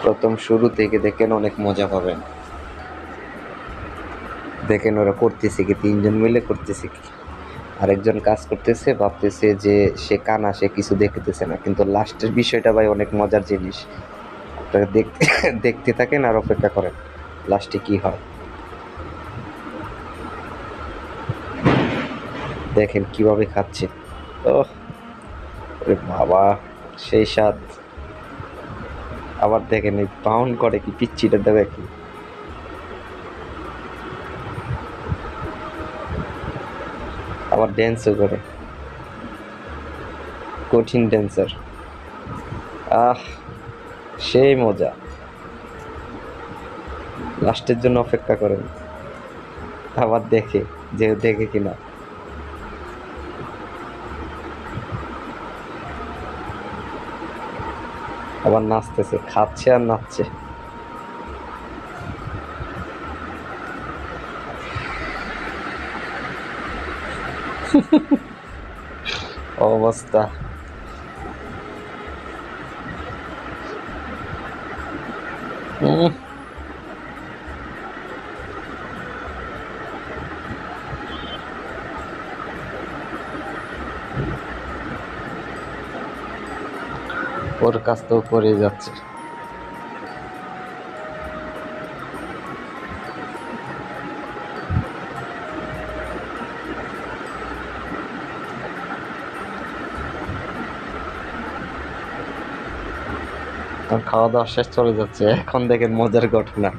প্রথম শুরু থেকে দেখেন অনেক মজা পাবেন। দেখেন ওরা করতেছে কি, তিনজন মিলে করতেছে কি, আরেকজন কাজ করতেছে, ভাবতেছে যে সে কানা, সে কিছু দেখতেছে না, কিন্তু লাস্টের বিষয়টা ভাই অনেক মজার জিনিস। আপনারা দেখতে দেখতে থাকেন আর অপেক্ষা করেন লাস্টে কি হয়। দেখেন কিভাবে খাচ্ছে। ওহ ওরে বাবা, সেই স্বাদ। আবার দেখেন এই বাউন্ড করে কি, পিচ্ছিটা দেবে কি, আবার ড্যান্সও করে, কঠিন ড্যান্সার। আহ সেই মজা। লাস্টের জন্য অপেক্ষা করেন, আবার দেখে যে দেখে কিনা। আবার নাচতেছে, খাচ্ছে আর নাচছে। অবস্থা। উম, ওর কাজ তো করে যাচ্ছে। আর খাওয়া দাওয়া শেষ, চলে যাচ্ছে। এখন দেখেন মজার ঘটনা।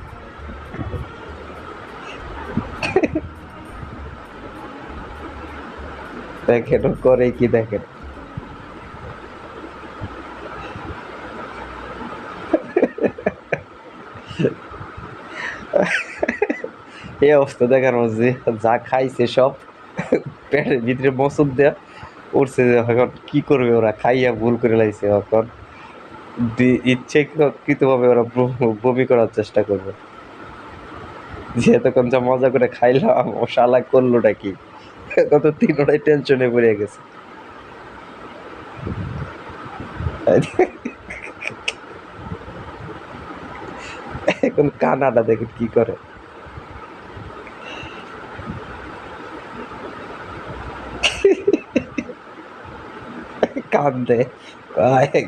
দেখেন ও করে কি, দেখেন। এই অবস্থা দেখার মধ্যে যা খাইছে সব পেটের ভিতরে মসুর দেয়া উঠছে। এখন কি করবে ওরা, খাইয়া ভুল করে লাইছে। এখন ইচ্ছাকৃতভাবে ওরা বমি করার চেষ্টা করবে, যে এতক্ষণ যা মজা করে খাইলাম, ও শালা করলোটা কি। এখন তো তিনটাই টেনশনে পড়ে গেছে। এখন কানাডা দেখেন কি করে, কান্দে,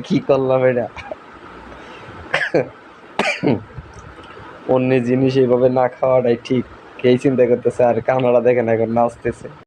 কি করলাম এটা। অন্য জিনিস এইভাবে না খাওয়াটাই ঠিক, এই চিন্তা করতেছে। আর কানাডা দেখেন এখন নাচতেছে।